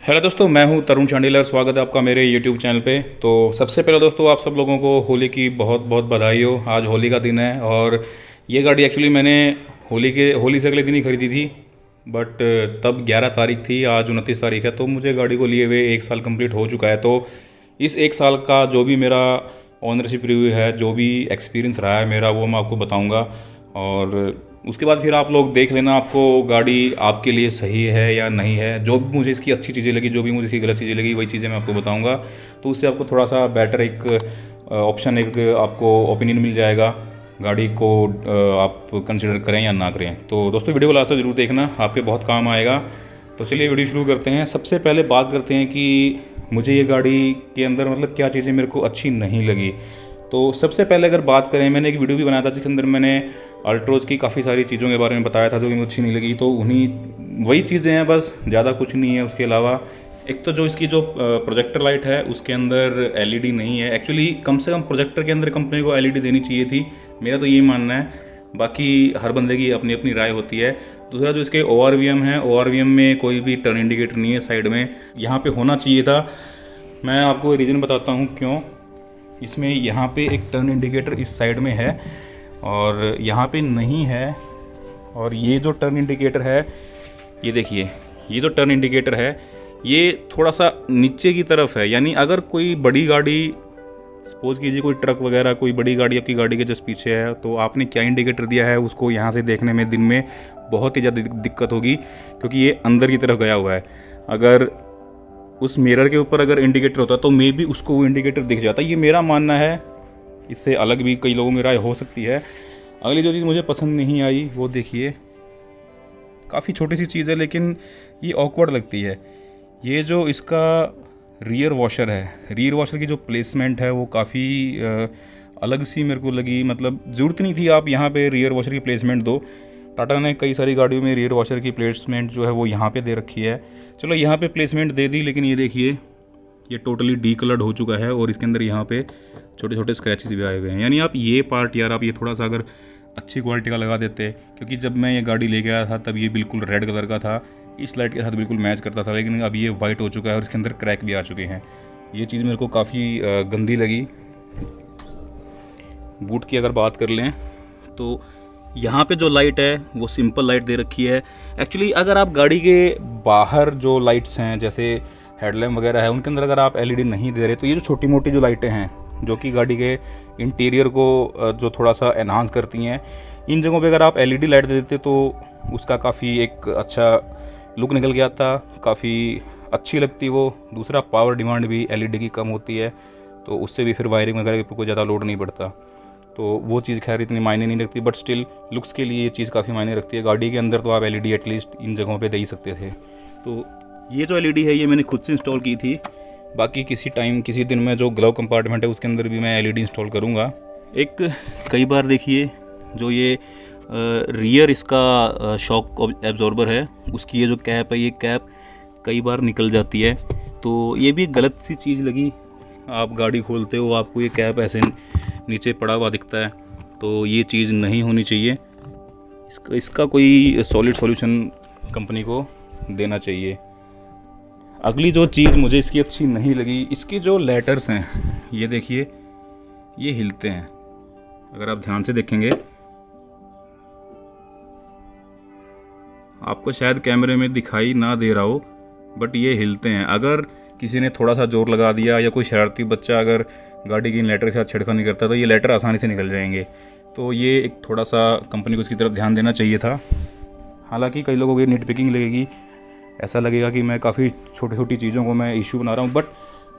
Hello दोस्तों, मैं हूं तरुण चांडीलर। स्वागत है आपका मेरे यूट्यूब चैनल पे। तो सबसे पहले दोस्तों, आप सब लोगों को होली की बहुत बहुत बधाई हो। आज होली का दिन है और ये गाड़ी एक्चुअली मैंने होली से अगले दिन ही खरीदी थी, बट तब 11 तारीख थी, आज 29 तारीख है। तो मुझे गाड़ी को लिए हुए 1 साल कंप्लीट हो चुका है। तो इस 1 साल का जो भी मेरा ऑनरशिप रिव्यू है, जो भी एक्सपीरियंस रहा है मेरा, वो मैं आपको बताऊँगा। और उसके बाद फिर आप लोग देख लेना आपको गाड़ी आपके लिए सही है या नहीं है। जो भी मुझे इसकी अच्छी चीज़ें लगी, जो भी मुझे इसकी गलत चीज़ें लगी, वही चीज़ें मैं आपको बताऊंगा। तो उससे आपको थोड़ा सा बेटर एक ऑप्शन, एक आपको ओपिनियन मिल जाएगा गाड़ी को आप कंसिडर करें या ना करें। तो दोस्तों, वीडियो को लास्ट तक जरूर देखना, आपके बहुत काम आएगा। तो चलिए वीडियो शुरू करते हैं। सबसे पहले बात करते हैं कि मुझे ये गाड़ी के अंदर मतलब क्या चीज़ें मेरे को अच्छी नहीं लगी। तो सबसे पहले अगर बात करें, मैंने एक वीडियो भी बनाया था जिसके अंदर मैंने अल्ट्रोज की काफ़ी सारी चीज़ों के बारे में बताया था जो कि मुझे अच्छी नहीं लगी। तो वही चीज़ें हैं, बस ज़्यादा कुछ नहीं है उसके अलावा। एक तो जो इसकी जो प्रोजेक्टर लाइट है उसके अंदर एलईडी नहीं है। एक्चुअली कम से कम प्रोजेक्टर के अंदर कंपनी को एलईडी देनी चाहिए थी, मेरा तो ये मानना है। बाकी हर बंदे की अपनी अपनी राय होती है। दूसरा, जो इसके ORVM है, ORVM में कोई भी टर्न इंडिकेटर नहीं है साइड में, यहाँ पे होना चाहिए था। मैं आपको रीज़न बताता हूँ क्यों। इसमें यहाँ पे एक टर्न इंडिकेटर इस साइड में है और यहाँ पे नहीं है। और ये जो टर्न इंडिकेटर है, ये देखिए, ये जो टर्न इंडिकेटर है ये थोड़ा सा नीचे की तरफ है। यानी अगर कोई बड़ी गाड़ी, सपोज कीजिए कोई ट्रक वगैरह, कोई बड़ी गाड़ी आपकी गाड़ी के जस्ट पीछे है, तो आपने क्या इंडिकेटर दिया है उसको यहाँ से देखने में दिन में बहुत ही ज़्यादा दिक्कत होगी, क्योंकि ये अंदर की तरफ गया हुआ है। अगर उस मिरर के ऊपर अगर इंडिकेटर होता तो मे भी उसको वो इंडिकेटर दिख जाता। ये मेरा मानना है, इससे अलग भी कई लोगों की राय हो सकती है। अगली जो चीज़ मुझे पसंद नहीं आई वो देखिए, काफ़ी छोटी सी चीज़ है लेकिन ये ऑकवर्ड लगती है। ये जो इसका रियर वॉशर है, रियर वॉशर की जो प्लेसमेंट है वो काफ़ी अलग सी मेरे को लगी। मतलब ज़रूरत नहीं थी आप यहाँ पे रियर वॉशर की प्लेसमेंट दो। टाटा ने कई सारी गाड़ियों में रियर वॉशर की प्लेसमेंट जो है वो यहाँ पे दे रखी है। चलो यहाँ पे प्लेसमेंट दे दी, लेकिन ये देखिए ये टोटली डी कलर्ड हो चुका है और इसके अंदर यहाँ पे छोटे छोटे स्क्रैचेस भी आए हुए हैं। यानी आप ये पार्ट यार, आप ये थोड़ा सा अगर अच्छी क्वालिटी का लगा देते, क्योंकि जब मैं ये गाड़ी लेके आया था तब ये बिल्कुल रेड कलर का था, इस लाइट के साथ बिल्कुल मैच करता था। लेकिन अब ये वाइट हो चुका है और इसके अंदर क्रैक भी आ चुके हैं। ये चीज़ मेरे को काफ़ी गंदी लगी। बूट की अगर बात कर लें तो यहाँ पे जो लाइट है वो सिंपल लाइट दे रखी है। एक्चुअली अगर आप गाड़ी के बाहर जो लाइट्स हैं, जैसे हेडलैम्प वगैरह है, उनके अंदर अगर आप एलईडी नहीं दे रहे, तो ये जो छोटी मोटी जो लाइटें हैं जो कि गाड़ी के इंटीरियर को जो थोड़ा सा एनहांस करती हैं, इन जगहों पे अगर आप एलईडी लाइट दे देते तो उसका काफ़ी एक अच्छा लुक निकल के आता, काफ़ी अच्छी लगती वो। दूसरा, पावर डिमांड भी एलईडी की कम होती है, तो उससे भी फिर वायरिंग वगैरह के ऊपर कोई ज़्यादा लोड नहीं पड़ता। तो वो चीज़ खैर इतनी मायने नहीं रखती, बट स्टिल लुक्स के लिए ये चीज़ काफ़ी मायने रखती है। गाड़ी के अंदर तो आप एलईडी एटलीस्ट इन जगहों पे दे ही सकते थे। तो ये जो एलईडी है ये मैंने खुद से इंस्टॉल की थी। बाकी किसी टाइम, किसी दिन में जो ग्लव कंपार्टमेंट है उसके अंदर भी मैं एलईडी इंस्टॉल करूँगा। एक कई बार देखिए जो ये रियर इसका शॉक एब्जॉर्बर है, उसकी ये जो कैप है, ये कैप कई बार निकल जाती है। तो ये भी एक गलत सी चीज़ लगी। आप गाड़ी खोलते हो, आपको ये कैप ऐसे नीचे पड़ा हुआ दिखता है, तो ये चीज़ नहीं होनी चाहिए। इसका कोई सॉलिड सॉल्यूशन कंपनी को देना चाहिए। अगली जो चीज़ मुझे इसकी अच्छी नहीं लगी, इसके जो लेटर्स हैं, ये देखिए ये हिलते हैं। अगर आप ध्यान से देखेंगे, आपको शायद कैमरे में दिखाई ना दे रहा हो, बट ये हिलते हैं। अगर किसी ने थोड़ा सा जोर लगा दिया या कोई शरारती बच्चा अगर गाड़ी की लेटर के साथ छिड़कानी करता तो ये लेटर आसानी से निकल जाएंगे। तो ये एक थोड़ा सा कंपनी को इसकी तरफ ध्यान देना चाहिए था। हालांकि कई लोगों को ये निट पिकिंग लगेगी, ऐसा लगेगा कि मैं काफ़ी छोटी छोटी चीज़ों को मैं इशू बना रहा हूँ, बट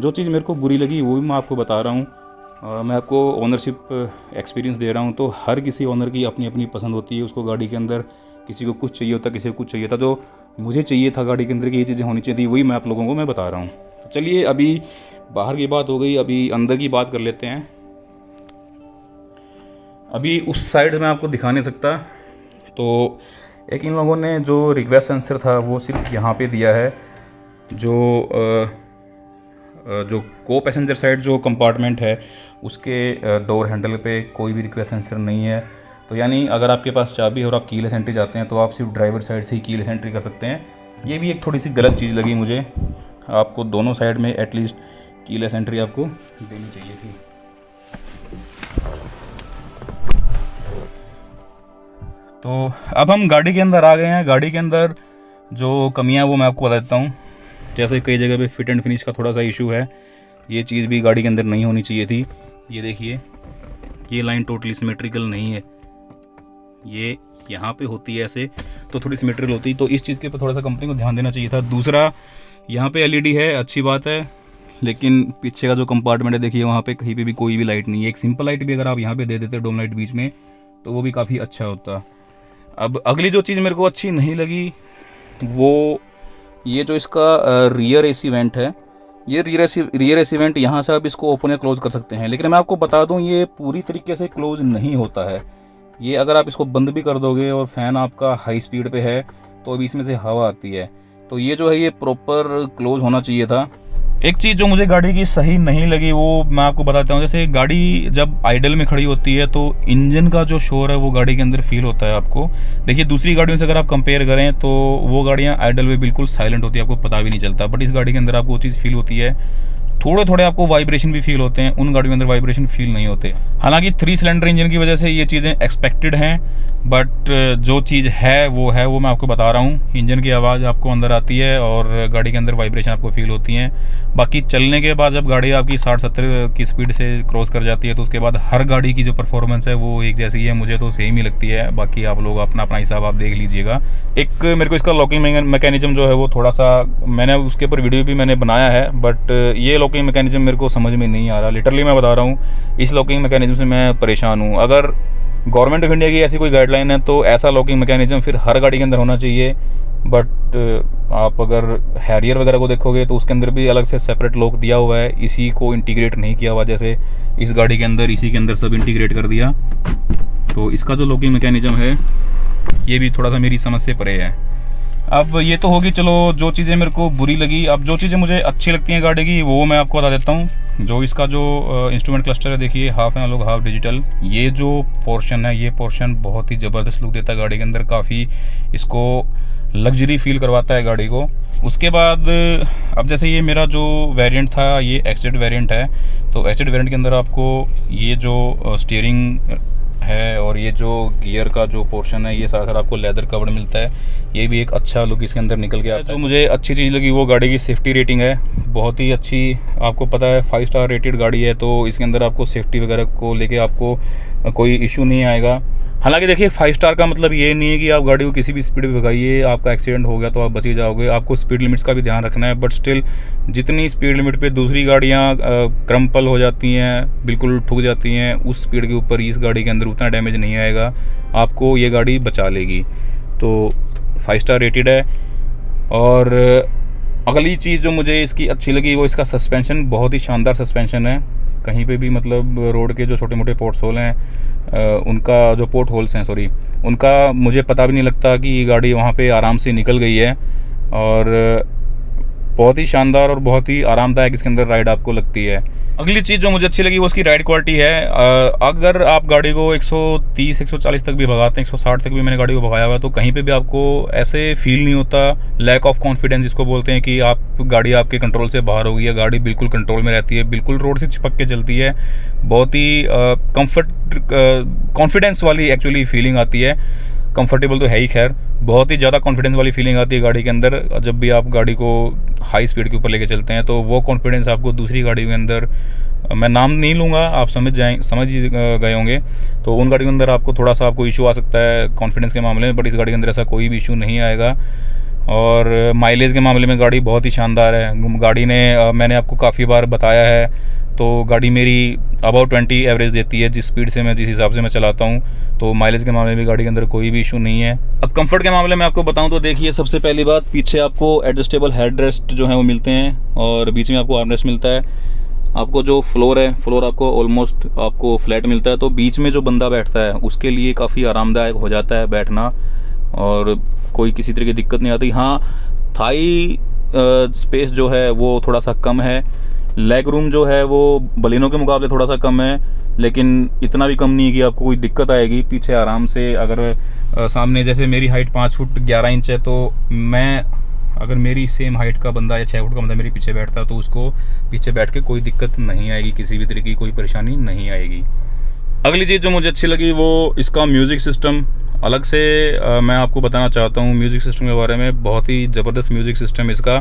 जो चीज़ मेरे को बुरी लगी वो भी मैं आपको बता रहा हूँ। मैं आपको ओनरशिप एक्सपीरियंस दे रहा हूँ। तो हर किसी ओनर की अपनी अपनी पसंद होती है। उसको गाड़ी के अंदर किसी को कुछ चाहिए होता, किसी को कुछ चाहिए था। जो मुझे चाहिए था गाड़ी के अंदर की ये चीज़ें होनी चाहिए थी, वही मैं आप लोगों को मैं बता रहा हूँ। तो चलिए, अभी बाहर की बात हो गई, अभी अंदर की बात कर लेते हैं। अभी उस साइड में आपको दिखा नहीं सकता, तो एक इन लोगों ने जो रिक्वेस्ट सेंसर था वो सिर्फ यहाँ पे दिया है। जो को पैसेंजर साइड जो कंपार्टमेंट है उसके डोर हैंडल पे कोई भी रिक्वेस्ट सेंसर नहीं है। तो यानी अगर आपके पास चाबी है और आप कीलेस एंट्री चाहते हैं तो आप सिर्फ ड्राइवर साइड से ही कीलेस एंट्री कर सकते हैं। ये भी एक थोड़ी सी गलत चीज़ लगी मुझे। आपको दोनों साइड में एटलीस्ट कीलेस एंट्री आपको देनी चाहिए थी। तो अब हम गाड़ी के अंदर आ गए हैं। गाड़ी के अंदर जो कमियां वो मैं आपको बता देता हूँ। जैसे कई जगह पे फिट एंड फिनिश का थोड़ा सा इशू है, ये चीज़ भी गाड़ी के अंदर नहीं होनी चाहिए थी। ये देखिए, ये लाइन टोटली सिमेट्रिकल नहीं है, ये यहाँ पे होती है ऐसे तो थोड़ी सिमेट्रिकल होती, तो इस चीज़ के ऊपर थोड़ा सा कंपनी को ध्यान देना चाहिए था। दूसरा, यहाँ पे एलईडी है, अच्छी बात है, लेकिन पीछे का जो कंपार्टमेंट है देखिए, वहाँ पे कहीं पे भी कोई भी लाइट नहीं है। एक सिंपल लाइट भी अगर आप यहाँ पे दे देते डोम लाइट बीच में तो वो भी काफ़ी अच्छा होता। अब अगली जो चीज़ मेरे को अच्छी नहीं लगी वो ये जो इसका रियर एसी वेंट है, ये रियर एसी वेंट यहाँ से आप इसको ओपन या क्लोज कर सकते हैं, लेकिन मैं आपको बता दूँ ये पूरी तरीके से क्लोज नहीं होता है। ये अगर आप इसको बंद भी कर दोगे और फ़ैन आपका हाई स्पीड पे है तो अभी इसमें से हवा आती है, तो ये जो है ये प्रॉपर क्लोज होना चाहिए था। एक चीज़ जो मुझे गाड़ी की सही नहीं लगी वो मैं आपको बताता हूँ। जैसे गाड़ी जब आइडल में खड़ी होती है तो इंजन का जो शोर है वो गाड़ी के अंदर फील होता है आपको। देखिए दूसरी गाड़ियों से अगर आप कंपेयर करें तो वो गाड़ियाँ आइडल में बिल्कुल साइलेंट होती है, आपको पता भी नहीं चलता, बट इस गाड़ी के अंदर आपको वो चीज़ फील होती है। थोड़े थोड़े आपको वाइब्रेशन भी फील होते हैं, उन गाड़ियों के अंदर वाइब्रेशन फील नहीं होते। हालांकि 3 सिलेंडर इंजन की वजह से ये चीज़ें एक्सपेक्टेड हैं, बट जो चीज़ है वो मैं आपको बता रहा हूँ। इंजन की आवाज़ आपको अंदर आती है और गाड़ी के अंदर वाइब्रेशन आपको फील होती हैं। बाकी चलने के बाद जब गाड़ी आपकी 60-70 की स्पीड से क्रॉस कर जाती है तो उसके बाद हर गाड़ी की जो परफॉर्मेंस है वो एक जैसी है, मुझे तो सेम ही लगती है। बाकी आप लोग अपना अपना हिसाब आप देख लीजिएगा। एक मेरे को इसका लॉकिंग मैकेनिज्म जो है वो थोड़ा सा, मैंने उसके ऊपर वीडियो भी मैंने बनाया है, बट ये लॉकिंग मैकेनिज्म मेरे को समझ में नहीं आ रहा। लिटरली मैं बता रहा हूँ, इस लॉकिंग मैकेनिज्म से मैं परेशान हूँ। अगर गवर्नमेंट ऑफ इंडिया की ऐसी कोई गाइडलाइन है तो ऐसा लॉकिंग मैकेनिज्म फिर हर गाड़ी के अंदर होना चाहिए, बट आप अगर हैरियर वगैरह को देखोगे तो उसके अंदर भी अलग से सेपरेट लॉक दिया हुआ है, इसी को इंटीग्रेट नहीं किया हुआ। जैसे इस गाड़ी के अंदर इसी के अंदर सब इंटीग्रेट कर दिया, तो इसका जो लॉकिंग मैकेनिज्म है ये भी थोड़ा सा मेरी समझ से परे है। अब ये तो होगी चलो जो चीज़ें मेरे को बुरी लगी। अब जो चीज़ें मुझे अच्छी लगती हैं गाड़ी की वो मैं आपको बता देता हूँ। जो इसका जो इंस्ट्रूमेंट क्लस्टर है देखिए, हाफ एनालॉग हाफ डिजिटल, ये जो पोर्शन है ये पोर्शन बहुत ही ज़बरदस्त लुक देता है गाड़ी के अंदर, काफ़ी इसको लग्जरी फील करवाता है गाड़ी को। उसके बाद अब जैसे ये मेरा जो वेरिएंट था ये एक्सजेड वेरिएंट है, तो एक्सजेड वेरिएंट के अंदर आपको ये जो स्टीयरिंग है और ये जो गियर का जो पोर्शन है ये सारा आपको लेदर कवर्ड मिलता है, ये भी एक अच्छा लुक इसके अंदर निकल के आता है। जो मुझे अच्छी चीज़ लगी वो गाड़ी की सेफ्टी रेटिंग है, बहुत ही अच्छी। आपको पता है 5 स्टार रेटेड गाड़ी है, तो इसके अंदर आपको सेफ्टी वगैरह को लेके आपको कोई इशू नहीं आएगा। हालांकि देखिए 5 स्टार का मतलब ये नहीं है कि आप गाड़ी को किसी भी स्पीड पे भगाइए, आपका एक्सीडेंट हो गया तो आप बच ही जाओगे। आपको स्पीड लिमिट्स का भी ध्यान रखना है, बट स्टिल जितनी स्पीड लिमिट पे दूसरी गाड़ियाँ क्रम्पल हो जाती हैं, बिल्कुल ठुक जाती हैं, उस स्पीड के ऊपर इस गाड़ी के अंदर उतना डैमेज नहीं आएगा, आपको ये गाड़ी बचा लेगी। तो 5 स्टार रेटेड है। और अगली चीज़ जो मुझे इसकी अच्छी लगी वो इसका सस्पेंशन, बहुत ही शानदार सस्पेंशन है। कहीं पे भी मतलब रोड के जो छोटे मोटे पोर्ट्स होल हैं उनका जो पोर्ट होल्स हैं सॉरी, उनका मुझे पता भी नहीं लगता कि ये गाड़ी वहाँ पे आराम से निकल गई है, और बहुत ही शानदार और बहुत ही आरामदायक इसके अंदर राइड आपको लगती है। अगली चीज़ जो मुझे अच्छी लगी वो उसकी राइड क्वालिटी है। अगर आप गाड़ी को 130-140 तक भी भगाते हैं, 160 तक भी मैंने गाड़ी को भगाया हुआ है, तो कहीं पे भी आपको ऐसे फील नहीं होता, लैक ऑफ कॉन्फिडेंस जिसको बोलते हैं कि आप गाड़ी आपके कंट्रोल से बाहर हो गई है। गाड़ी बिल्कुल कंट्रोल में रहती है, बिल्कुल रोड से चिपक के चलती है, बहुत ही कॉन्फिडेंस वाली एक्चुअली फीलिंग आती है। कंफर्टेबल तो है ही, खैर बहुत ही ज़्यादा कॉन्फिडेंस वाली फीलिंग आती है गाड़ी के अंदर जब भी आप गाड़ी को हाई स्पीड के ऊपर लेके चलते हैं। तो वो कॉन्फिडेंस आपको दूसरी गाड़ी के अंदर, मैं नाम नहीं लूँगा, आप समझ गए होंगे, तो उन गाड़ियों के अंदर आपको थोड़ा सा आपको इशू आ सकता है कॉन्फिडेंस के मामले में, बट इस गाड़ी के अंदर ऐसा कोई भी इशू नहीं आएगा। और माइलेज के मामले में गाड़ी बहुत ही शानदार है। गाड़ी ने मैंने आपको काफ़ी बार बताया है, तो गाड़ी मेरी अबाउट 20 एवरेज देती है जिस स्पीड से मैं, जिस हिसाब से मैं चलाता हूँ। तो माइलेज के मामले में गाड़ी के अंदर कोई भी इशू नहीं है। अब कंफर्ट के मामले में आपको बताऊं तो देखिए, सबसे पहली बात, पीछे आपको एडजस्टेबल हेड रेस्ट जो है वो मिलते हैं, और बीच में आपको आर्मरेस्ट मिलता है। आपको जो फ्लोर है, फ्लोर आपको ऑलमोस्ट आपको फ्लैट मिलता है, तो बीच में जो बंदा बैठता है उसके लिए काफ़ी आरामदायक हो जाता है बैठना, और कोई किसी तरह की दिक्कत नहीं आती। हाँ, थाई स्पेस जो है वो थोड़ा सा कम है, लेग रूम जो है वो बलिनो के मुकाबले थोड़ा सा कम है, लेकिन इतना भी कम नहीं है कि आपको कोई दिक्कत आएगी। पीछे आराम से, अगर सामने जैसे मेरी हाइट 5 फुट 11 इंच है, तो मैं अगर मेरी सेम हाइट का बंदा या 6 फुट का बंदा मेरे पीछे बैठता तो उसको पीछे बैठ के कोई दिक्कत नहीं आएगी, किसी भी तरीके की कोई परेशानी नहीं आएगी। अगली चीज़ जो मुझे अच्छी लगी वो इसका म्यूज़िक सिस्टम। अलग से मैं आपको बताना चाहता हूँ म्यूज़िक सिस्टम के बारे में। बहुत ही ज़बरदस्त म्यूज़िक सिस्टम इसका।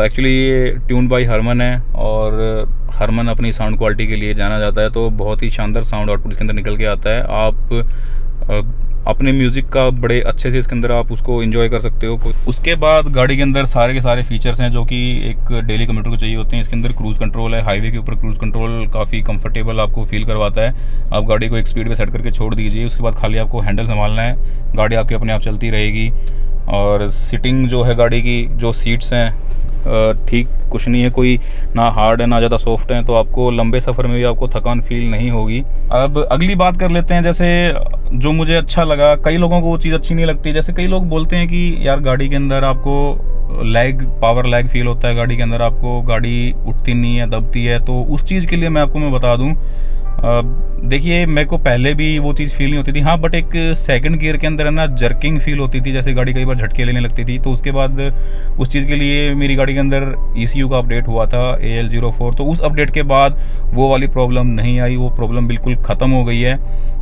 एक्चुअली ये ट्यून बाय हरमन है और हरमन अपनी साउंड क्वालिटी के लिए जाना जाता है, तो बहुत ही शानदार साउंड आउटपुट इसके अंदर निकल के आता है। आप अपने म्यूज़िक का बड़े अच्छे से इसके अंदर आप उसको एंजॉय कर सकते हो। उसके बाद गाड़ी के अंदर सारे के सारे फीचर्स हैं जो कि एक डेली कम्यूटर को चाहिए होते हैं। इसके अंदर क्रूज़ कंट्रोल है, हाईवे के ऊपर क्रूज़ कंट्रोल काफ़ी कंफर्टेबल आपको फील करवाता है। आप गाड़ी को एक स्पीड पे सेट करके छोड़ दीजिए, उसके बाद खाली आपको हैंडल संभालना है, गाड़ी आपकी अपने आप चलती रहेगी। और सीटिंग जो है गाड़ी की, जो सीट्स हैं ठीक कुछ नहीं है, कोई ना हार्ड है ना ज़्यादा सॉफ्ट है, तो आपको लंबे सफ़र में भी आपको थकान फील नहीं होगी। अब अगली बात कर लेते हैं, जैसे जो मुझे अच्छा लगा, कई लोगों को वो चीज़ अच्छी नहीं लगती। जैसे कई लोग बोलते हैं कि यार गाड़ी के अंदर आपको लैग, पावर लैग फील होता है, गाड़ी के अंदर आपको गाड़ी उठती नहीं है, दबती है। तो उस चीज़ के लिए मैं बता दूँ, देखिए मेरे को पहले भी वो चीज़ फील नहीं होती थी, हाँ, बट एक सेकंड गियर के अंदर है ना जर्किंग फील होती थी, जैसे गाड़ी कई बार झटके लेने लगती थी। तो उसके बाद उस चीज़ के लिए मेरी गाड़ी के अंदर ECU का अपडेट हुआ था AL04, तो उस अपडेट के बाद वो वाली प्रॉब्लम नहीं आई, वो प्रॉब्लम बिल्कुल ख़त्म हो गई है।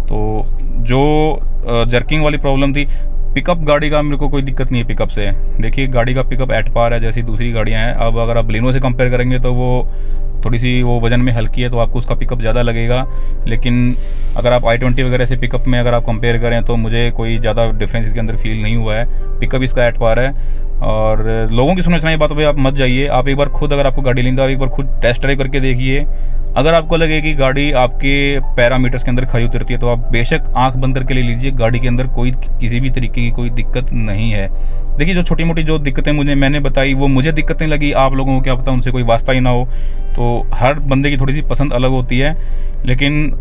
तो जो जर्किंग वाली प्रॉब्लम थी, पिकअप गाड़ी का मेरे को कोई दिक्कत नहीं है पिकअप से। देखिए गाड़ी का पिकअप एट पार है जैसी दूसरी गाड़ियाँ हैं। अब अगर आप बलिनो से कंपेयर करेंगे तो वो थोड़ी सी वो वजन में हल्की है, तो आपको उसका पिकअप ज़्यादा लगेगा। लेकिन अगर आप i20 वगैरह से पिकअप में अगर आप कंपेयर करें तो मुझे कोई ज़्यादा डिफरेंस इसके अंदर फील नहीं हुआ है। पिकअप इसका एट पार है। और लोगों की सुनने सुनाई बातों पे आप मत जाइए, आप एक बार खुद, अगर आपको गाड़ी लेनी तो आप एक बार खुद टेस्ट ड्राइव करके देखिए। अगर आपको लगे कि गाड़ी आपके पैरामीटर्स के अंदर खरी उतरती है तो आप बेशक आंख बंद करके ले लीजिए, गाड़ी के अंदर कोई किसी भी तरीके की कोई दिक्कत नहीं है। देखिए जो छोटी मोटी जो दिक्कतें मैंने बताई वो मुझे दिक्कतें लगी, आप लोगों को क्या पता उनसे कोई वास्ता ही ना हो। तो हर बंदे की थोड़ी सी पसंद अलग होती है, लेकिन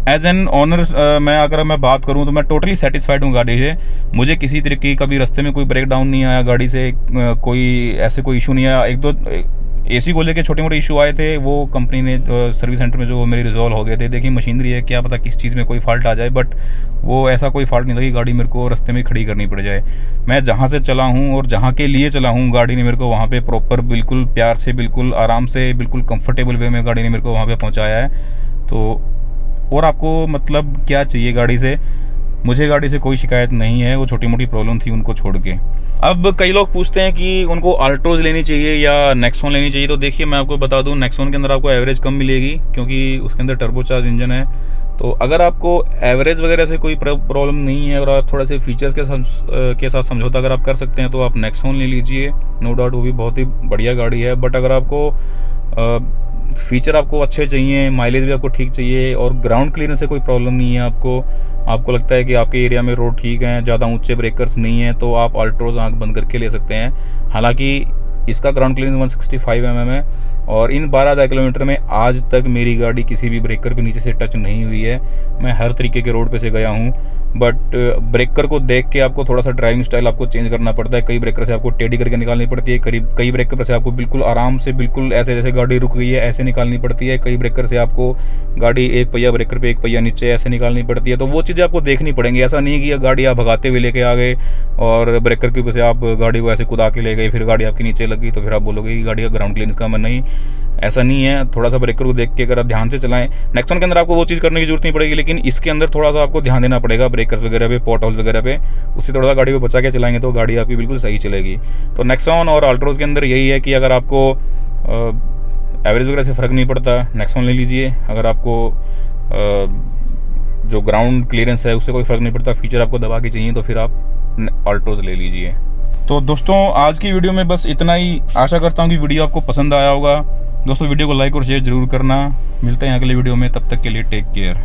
एज एन ऑनर अगर मैं बात करूं तो मैं टोटली सेटिस्फाइड हूं गाड़ी से। मुझे किसी तरीके की कभी रास्ते में कोई ब्रेक डाउन नहीं आया गाड़ी से, कोई ऐसे कोई इशू नहीं आया। एक दो AC को लेके छोटे मोटे इशू आए थे, वो कंपनी ने सर्विस सेंटर में जो मेरी रिजॉल्व हो गए थे। देखिए मशीनरी है, क्या पता किस चीज़ में कोई फॉल्ट आ जाए, बट वो ऐसा कोई फॉल्ट नहीं था कि गाड़ी मेरे को रास्ते में खड़ी करनी पड़ जाए। मैं जहाँ से चला हूँ और जहाँ के लिए चला हूँ, गाड़ी ने मेरे को वहाँ पे प्रॉपर बिल्कुल प्यार से, बिल्कुल आराम से, बिल्कुल कंफर्टेबल वे में गाड़ी ने मेरे को वहाँ पे पहुँचाया है। तो और आपको मतलब क्या चाहिए गाड़ी से? मुझे गाड़ी से कोई शिकायत नहीं है, वो छोटी मोटी प्रॉब्लम थी उनको छोड़ के। अब कई लोग पूछते हैं कि उनको अल्ट्रोज लेनी चाहिए या नेक्सॉन लेनी चाहिए। तो देखिए मैं आपको बता दूं, नेक्सॉन के अंदर आपको एवरेज कम मिलेगी क्योंकि उसके अंदर टर्बोचार्ज इंजन है। तो अगर आपको एवरेज वगैरह से कोई प्रॉब्लम नहीं है और आप थोड़ा से फीचर्स के साथ समझौता अगर आप कर सकते हैं तो आप नेक्सॉन ले लीजिए, नो डाउट वो भी बहुत ही बढ़िया गाड़ी है। बट अगर आपको फीचर आपको अच्छे चाहिए, माइलेज भी आपको ठीक चाहिए और ग्राउंड क्लियरेंस से कोई प्रॉब्लम नहीं है, आपको लगता है कि आपके एरिया में रोड ठीक है, ज़्यादा ऊंचे ब्रेकर्स नहीं है, तो आप अल्ट्रोज आंख बंद करके ले सकते हैं। हालांकि इसका ग्राउंड क्लियरेंस 165 mm है और इन 12,000 किलोमीटर में आज तक मेरी गाड़ी किसी भी ब्रेकर पे नीचे से टच नहीं हुई है। मैं हर तरीके के रोड पे से गया हूँ, बट ब्रेकर को देख के आपको थोड़ा सा ड्राइविंग स्टाइल आपको चेंज करना पड़ता है। कई ब्रेकर से आपको टेढ़ी करके निकालनी पड़ती है, कई ब्रेकर से आपको बिल्कुल आराम से, बिल्कुल ऐसे जैसे गाड़ी रुक गई है ऐसे निकालनी पड़ती है। कई ब्रेकर से आपको गाड़ी एक पहिया ब्रेकर पे एक पहिया नीचे ऐसे निकालनी पड़ती है। तो वो चीज़ें आपको देखनी पड़ेंगी। ऐसा नहीं कि गाड़ी आप भगाते हुए लेके आ गए और ब्रेकर के ऊपर से आप गाड़ी को ऐसे कुदा के ले गए, फिर गाड़ी आपके नीचे लगी तो फिर आप बोलोगे कि गाड़ी का ग्राउंड क्लियरेंस कम है। नहीं, ऐसा नहीं है। थोड़ा सा ब्रेकर को देख के अगर आप ध्यान से चलाएं, नेक्सॉन के अंदर आपको वो चीज़ करने की जरूरत नहीं पड़ेगी, लेकिन इसके अंदर थोड़ा सा आपको ध्यान देना पड़ेगा ब्रेकर्स वगैरह पे, पॉट होल्स वगैरह पे। उससे थोड़ा सा गाड़ी को बचा के चलाएंगे तो गाड़ी आपकी बिल्कुल सही चलेगी। तो नेक्सॉन और अल्ट्रोज के अंदर यही है कि अगर आपको एवरेज वगैरह से फ़र्क नहीं पड़ता, नेक्सॉन ले लीजिए। अगर आपको जो ग्राउंड क्लियरेंस है उससे कोई फ़र्क नहीं पड़ता, फीचर आपको दबा के चाहिए, तो फिर आप अल्ट्रोज ले लीजिए। तो दोस्तों आज की वीडियो में बस इतना ही। आशा करता हूँ कि वीडियो आपको पसंद आया होगा। दोस्तों वीडियो को लाइक और शेयर जरूर करना। मिलते हैं अगले वीडियो में, तब तक के लिए टेक केयर।